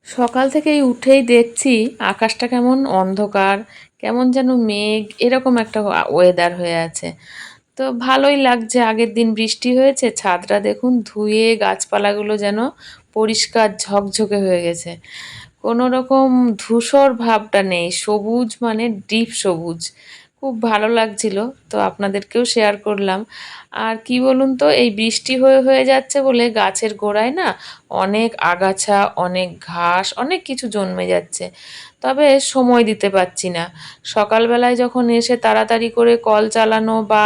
সকাল থেকেই উঠেই দেখছি আকাশটা কেমন অন্ধকার, কেমন যেন মেঘ, এরকম একটা ওয়েদার হয়ে আছে। তো ভালোই লাগছে, আগের দিন বৃষ্টি হয়েছে, ছাদটা দেখুন ধুয়ে গাছপালাগুলো যেন পরিষ্কার ঝকঝকে হয়ে গেছে। কোনো রকম ধূসর ভাবটা নেই, সবুজ মানে ডিপ সবুজ। খুব ভালো লাগছিল, তো আপনাদেরকেও শেয়ার করলাম। আর কি বলুন তো, এই বৃষ্টি হয়ে হয়ে যাচ্ছে বলে গাছের গোড়ায় না অনেক আগাছা, অনেক ঘাস, অনেক কিছু জন্মে যাচ্ছে। তবে সময় দিতে পারছি না। সকালবেলায় যখন এসে তাড়াতাড়ি করে কল চালানো বা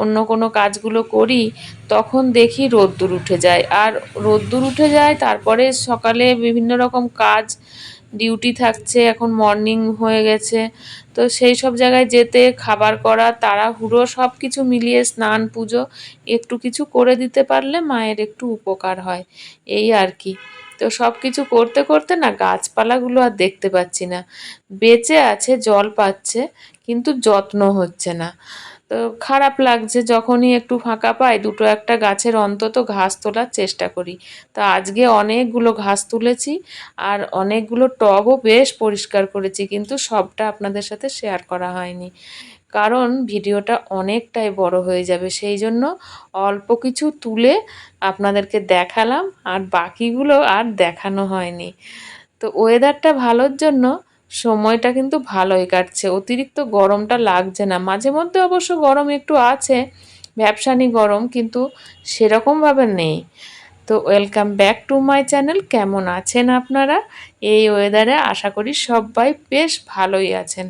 অন্য কোনো কাজগুলো করি, তখন দেখি রোদ্দুর উঠে যায়। আর রোদ্দুর উঠে যায়, তারপরে সকালে বিভিন্ন রকম কাজ, ডিউটি থাকছে, এখন মর্নিং হয়ে গেছে। তো সেই সব জায়গায় যেতে, খাবার করা, তাড়াহুড়ো, সব কিছু মিলিয়ে স্নান পুজো একটু কিছু করে দিতে পারলে মায়ের একটু উপকার হয়, এই আর কি। তো সব কিছু করতে করতে না গাছপালাগুলো আর দেখতে পাচ্ছি না। বেঁচে আছে, জল পাচ্ছে, কিন্তু যত্ন হচ্ছে না। তো খারাপ লাগছে, যখনই একটু ফাঁকা পাই দুটো একটা গাছের অন্তত ঘাস তোলার চেষ্টা করি। তো আজকে অনেকগুলো ঘাস তুলেছি, আর অনেকগুলো টবও বেশ পরিষ্কার করেছি, কিন্তু সবটা আপনাদের সাথে শেয়ার করা হয়নি, কারণ ভিডিওটা অনেকটাই বড় হয়ে যাবে। সেই জন্য অল্প কিছু তুলে আপনাদেরকে দেখালাম, আর বাকিগুলো আর দেখানো হয়নি। তো ওয়েদারটা ভালোর জন্য সময়টা কিন্তু ভালোই কাটছে, অতিরিক্ত গরমটা লাগছে না। মাঝে মধ্যে অবশ্য গরম একটু আছে, ভ্যাপসানি গরম, কিন্তু সেরকমভাবে নেই। তো welcome back to my channel. কেমন আছেন আপনারা এই ওয়েদারে? আশা করি সবাই বেশ ভালোই আছেন,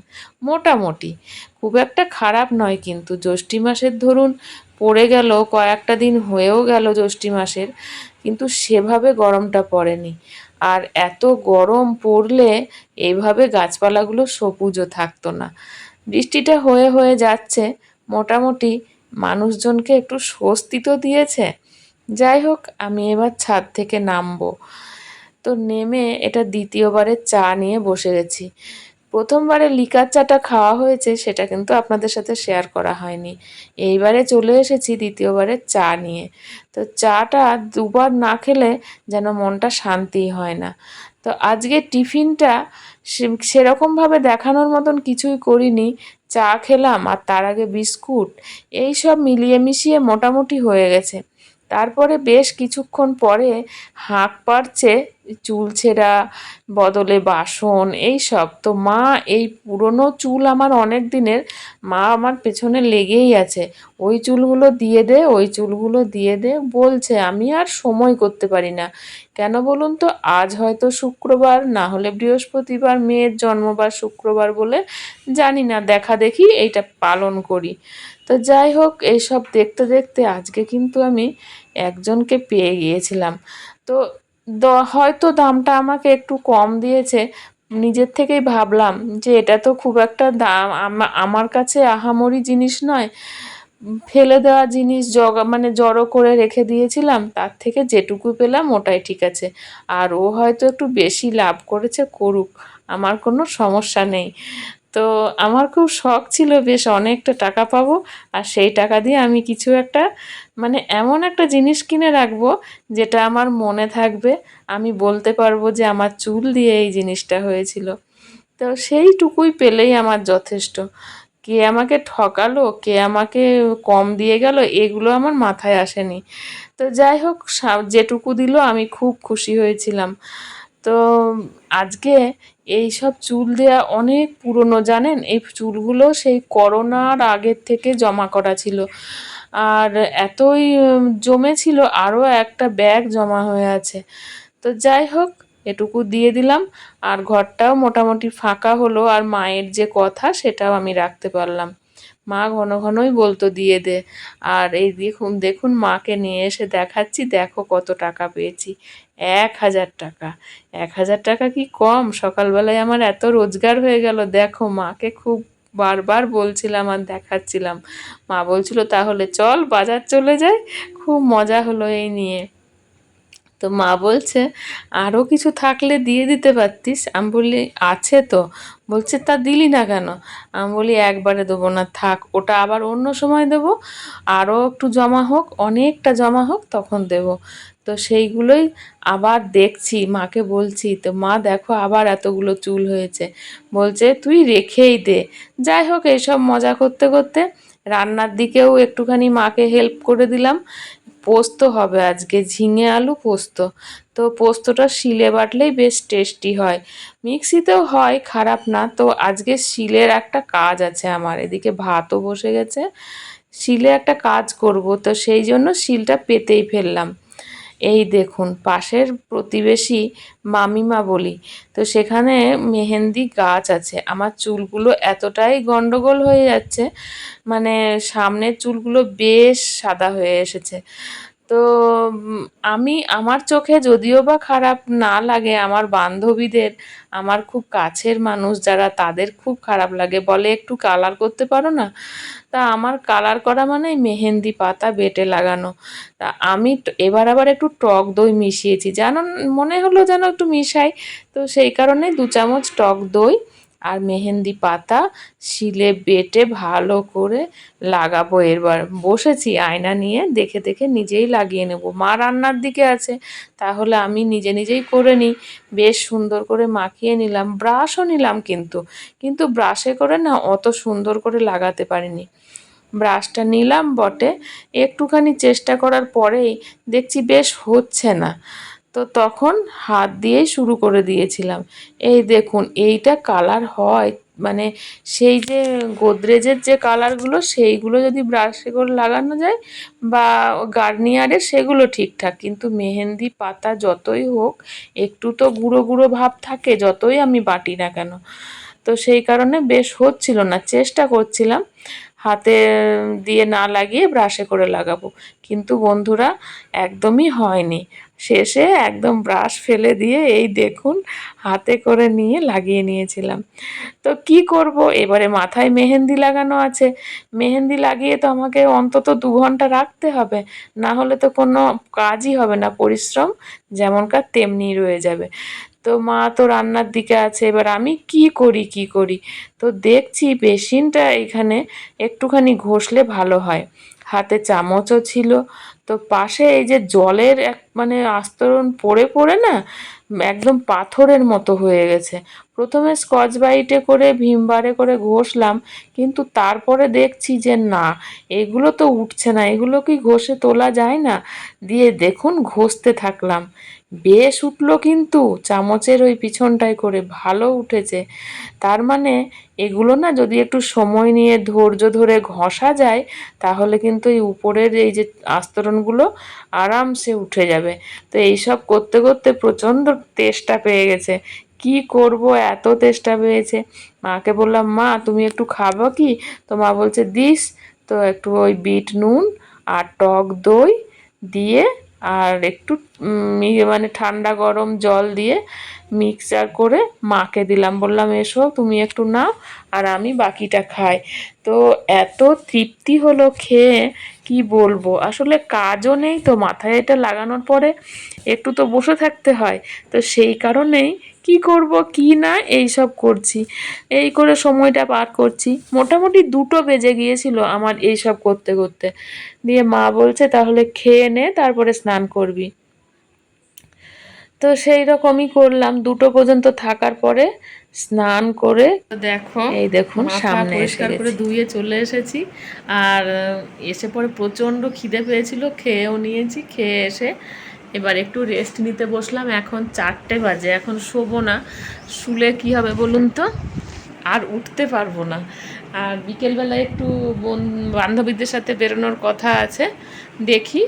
মোটামুটি। খুব একটা খারাপ নয়, কিন্তু জ্যৈষ্ঠী মাসের ধরুন পড়ে গেল, কয়েকটা দিন হয়েও গেল জ্যৈষ্ঠী মাসের, কিন্তু সেভাবে গরমটা পড়েনি। আর এত গরম পড়লে এইভাবে গাছপালাগুলো সবুজও থাকতো না। বৃষ্টিটা হয়ে হয়ে যাচ্ছে, মোটামুটি মানুষজনকে একটু স্বস্তি তো দিয়েছে। যাই হোক, আমি এবার ছাদ থেকে নামবো। তো নেমে এটা দ্বিতীয়বারের চা নিয়ে বসে গেছি। প্রথমবারে লিকার চাটা খাওয়া হয়েছে, সেটা কিন্তু আপনাদের সাথে শেয়ার করা হয়নি। এইবারে চলে এসেছি দ্বিতীয়বারের চা নিয়ে। তো চাটা দুবার না খেলে যেন মনটা শান্তি হয় না। তো আজকে টিফিনটা সেরকমভাবে দেখানোর মতন কিছুই করিনি। চা খেলাম, আর তার আগে বিস্কুট, এই সব মিলিয়ে মিশিয়ে মোটামুটি হয়ে গেছে। তারপরে বেশ কিছুক্ষণ পরে হাঁক পাড়ছে, চুল ছেঁড়া, বদলে বাসন, এই সব। তো মা, এই পুরনো চুল আমার অনেক দিনের, মা আমার পেছনে লেগেই আছে, ওই চুলগুলো দিয়ে দে, ওই চুলগুলো দিয়ে দে বলছে। আমি আর সময় করতে পারি না। কেন বলুন তো, আজ হয়তো শুক্রবার, না হলে বৃহস্পতিবার, মেয়ের জন্মবার শুক্রবার বলে জানি না, দেখা দেখি এইটা পালন করি। তো যাই হোক, এইসব দেখতে দেখতে আজকে কিন্তু আমি একজনকে পেয়ে গিয়েছিলাম। তো হয়তো দামটা আমাকে একটু কম দিয়েছে। নিজের থেকেই ভাবলাম যে এটা তো খুব একটা দাম আমার কাছে আহামরি জিনিস নয়, ফেলে দেওয়া জিনিস মানে জড়ো করে রেখে দিয়েছিলাম, তার থেকে যেটুকু পেলাম ওটাই ঠিক আছে। আর ও হয়তো একটু বেশি লাভ করেছে, করুক, আমার কোনো সমস্যা নেই। তো আমার খুব শখ ছিল বেশ অনেকটা টাকা পাবো, আর সেই টাকা দিয়ে আমি কিছু একটা, মানে এমন একটা জিনিস কিনে রাখবো যেটা আমার মনে থাকবে, আমি বলতে পারবো যে আমার চুল দিয়ে এই জিনিসটা হয়েছিল। তো সেইটুকুই পেলেই আমার যথেষ্ট। কে আমাকে ঠকালো, কে আমাকে কম দিয়ে গেল, এগুলো আমার মাথায় আসেনি। তো যাই হোক, যেটুকু দিল আমি খুব খুশি হয়েছিলাম। তো আজকে এই সব চুল দেয়া অনেক পুরনো, জানেন, এই চুলগুলো সেই করোনার আগের থেকে জমা করা ছিল। আর এতই জমেছিল, আরও একটা ব্যাগ জমা হয়ে আছে। তো যাই হোক, এটুকু দিয়ে দিলাম, আর ঘরটাও মোটামুটি ফাঁকা হলো, আর মায়ের যে কথা সেটাও আমি রাখতে পারলাম। মা ঘন ঘনই বলতো দিয়ে দে। আর এই দেখুন দেখুন, মাকে নিয়ে এসে দেখাচ্ছি, দেখো কত টাকা পেয়েছি। 1,000 টাকা। 1,000 টাকা কি কম? সকালবেলায় আমার এত রোজগার হয়ে গেল, দেখো। মাকে খুব বারবার বলছিলাম আর দেখাচ্ছিলাম। মা বলছিল তাহলে চল বাজার চলে যাই। খুব মজা হলো এই নিয়ে। তো মা বলছে আরও কিছু থাকলে দিয়ে দিতে পারতিস। আমি বলি আছে তো। বলছে তা দিলি না কেন? আমি বলি একবারে দেবো না, থাক, ওটা আবার অন্য সময় দেবো, আরও একটু জমা হোক, অনেকটা জমা হোক, তখন দেবো। তো সেইগুলোই আবার দেখছি, মাকে বলছি, তো মা দেখো আবার এতগুলো চুল হয়েছে। বলছে তুই রেখেই দে। যাই হোক, এইসব মজা করতে করতে রান্নার দিকেও একটুখানি মাকে হেল্প করে দিলাম। পোস্ত হবে আজকে, ঝিঙে আলু পোস্ত। তো পোস্তটা শিলে বাটলেই বেশ টেস্টি হয়, মিক্সিতেও হয়, খারাপ না। তো আজকে শিলের একটা কাজ আছে আমার, এদিকে ভাতও বসে গেছে, শিলে একটা কাজ করব, তো সেই জন্য শিলটা পেতেই ফেললাম। এই দেখুন, পাশের প্রতিবেশী মামিমা বলি, তো সেখানে মেহেন্দি গাছ আছে। আমার চুলগুলো এতটাই গন্ডগোল হয়ে যাচ্ছে, মানে সামনের চুলগুলো বেশ সাদা হয়ে এসেছে। তো আমি, আমার চোখে যদিও বা খারাপ না লাগে, আমার বান্ধবীদের, আমার খুব কাছের মানুষ যারা, তাদের খুব খারাপ লাগে, বলে একটু কালার করতে পারো না। তা আমার কালার করা মানে মেহেন্দি পাতা বেটে লাগানো। তা আমি এবার আবার একটু টক দই মিশিয়েছি, জানো, মনে হলো যেন একটু মিশাই। তো সেই কারণে 2 চামচ টক দই আর মেহেন্দি পাতা শিলে বেটে ভালো করে লাগাবো। এবার বসেছি আয়না নিয়ে, দেখে দেখে নিজেই লাগিয়ে নেব। মা রান্নার দিকে আছে, তাহলে আমি নিজে নিজেই করে নিই। বেশ সুন্দর করে মাখিয়ে নিলাম, ব্রাশও নিলাম, কিন্তু কিন্তু ব্রাশে করে না অত সুন্দর করে লাগাতে পারিনি। ব্রাশটা নিলাম বটে, একটুখানি চেষ্টা করার পরেই দেখছি বেশ হচ্ছে না। তো তখন হাত দিয়েই শুরু করে দিয়েছিলাম। এই দেখুন, এইটা কালার হয়, মানে সেই যে গোদরেজের যে কালারগুলো, সেইগুলো যদি ব্রাশে করে লাগানো যায় বা গার্নিয়ারে, সেগুলো ঠিকঠাক, কিন্তু মেহেন্দি পাতা যতই হোক একটু তো গুঁড়ো গুঁড়ো ভাব থাকে, যতই আমি বাটি না কেন। তো সেই কারণে বেশ হচ্ছিল না, চেষ্টা করছিলাম হাতে দিয়ে না লাগিয়ে ব্রাশে করে লাগাবো, কিন্তু বন্ধুরা একদমই হয়নি। শেষে একদম ব্রাশ ফেলে দিয়ে এই দেখুন হাতে করে নিয়ে লাগিয়ে নিয়েছিলাম। তো কি করব, এবারে মাথায় মেহেন্দি লাগানো আছে, মেহেন্দি লাগিয়ে তো আমাকে অন্তত 2 ঘন্টা রাখতে হবে, না হলে তো কোনো কাজই হবে না, পরিশ্রম যেমনকার তেমনি রয়ে যাবে। তো মা তো রান্নার দিকে আছে, এবার আমি কি করি কি করি। তো দেখছি বেসিনটা এখানে একটুখানি ঘষলে ভালো হয়, হাতে চামচও ছিল। তো পাশে এই যে জলের এক মানে আস্তরণ পড়ে পড়ে না একদম পাথরের মতো হয়ে গেছে। প্রথমে স্কচ ব্রাইটে করে ভিমবারে করে ঘষলাম, কিন্তু তারপরে দেখছি যে না, এগুলো তো উঠছে না, এগুলো কি ঘষে তোলা যায় না। দিয়ে দেখুন ঘষতে থাকলাম, বেশ উঠলো, কিন্তু চামচের ওই পিছনটায় করে ভালো উঠেছে। তার মানে এগুলো না যদি একটু সময় নিয়ে ধৈর্য ধরে ঘষা যায়, তাহলে কিন্তু এই উপরের এই যে আস্তরণগুলো আরামসে উঠে যাবে। তো এইসব করতে করতে প্রচণ্ড তেষ্টা পেয়ে গেছে, কি করব, এত তেষ্টা পেয়েছে। মাকে বললাম, মা তুমি একটু খাবো কি? তো মা বলছে দিস। তো একটু ওই বিট নুন আর টক দই দিয়ে আর একটু মানে ঠান্ডা গরম জল দিয়ে মিক্সচার করে মাকে দিলাম, বললাম এসো তুমি একটু নাও আর আমি বাকিটা খাই। তো এত তৃপ্তি হলো খেয়ে, কি বলবো। আসলে কাজও নেই তো, মাথায় এটা লাগানোর পরে একটু তো বসে থাকতে হয়, তো সেই কারণেই কি করব কি না এই সব করছি, এই করে সময়টা পার করছি। মোটামুটি 2টো বেজে গিয়েছিল আমার এই সব করতে করতে। দিয়ে মা বলছে তাহলে খেয়ে নে, তারপরে স্নান করবি। তো সেই রকমই করলাম, 2টো পর্যন্ত থাকার পরে স্নান করে দেখো, এই দেখুন সামনে পরিষ্কার করে ধুয়ে চলে এসেছি। আর এসে পরে প্রচণ্ড খিদে পেয়েছিল, খেয়েও নিয়েছি। খেয়ে এসে এবার একটু রেস্ট নিতে বসলাম। এখন 4টে বাজে, এখন শোবো না, শুলে কি হবে বলুন তো, আর উঠতে পারবো না। আর বিকেলবেলা একটু বান্ধবীদের সাথে বেরোনোর কথা আছে, দেখি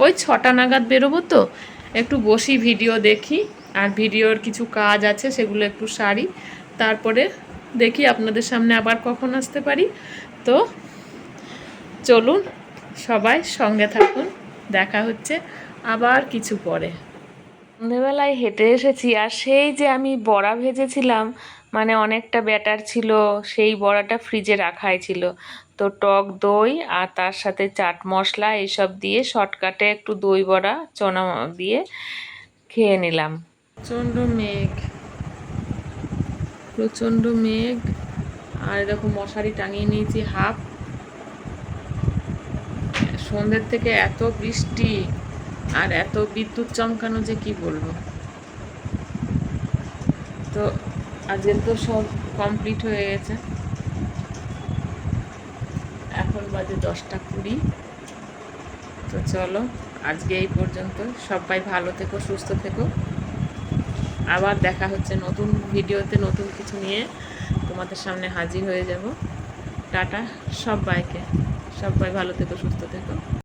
ওই 6টা নাগাদ বেরোবো। তো একটু বসি, ভিডিও দেখি, আর ভিডিওর কিছু কাজ আছে সেগুলো একটু সারি, তারপরে দেখি আপনাদের সামনে আবার কখন আসতে পারি। তো চলুন, সবাই সঙ্গে থাকুন, দেখা হচ্ছে আবার কিছু পরে। সন্ধেবেলায় হেঁটে এসেছি, আর সেই যে আমি বড়া ভেজেছিলাম, মানে অনেকটা ব্যাটার ছিল, সেই বড়াটা ফ্রিজে রাখাই ছিল। তো টক দই আর তার সাথে চাট মশলা এইসব দিয়ে শর্টকাটে একটু দই বড়া চনা দিয়ে খেয়ে নিলাম। প্রচণ্ড মেঘ, প্রচণ্ড মেঘ, আর এরকম মশারি টাঙিয়ে নিয়েছি হাফ, সন্ধ্যের থেকে এত বৃষ্টি আর এত বিদ্যুৎ চমকানো যে কি বলবো। তো আজকে তো সব কমপ্লিট হয়ে গেছে, এখন বাজে 10টা 20। তো চলো আজকে এই পর্যন্ত, সবাই ভালো থেকো, সুস্থ থেকো। আবার দেখা হচ্ছে নতুন ভিডিওতে, নতুন কিছু নিয়ে তোমাদের সামনে হাজির হয়ে যাব। টাটা সবাইকে, সবাই ভালো থেকো, সুস্থ থেকো।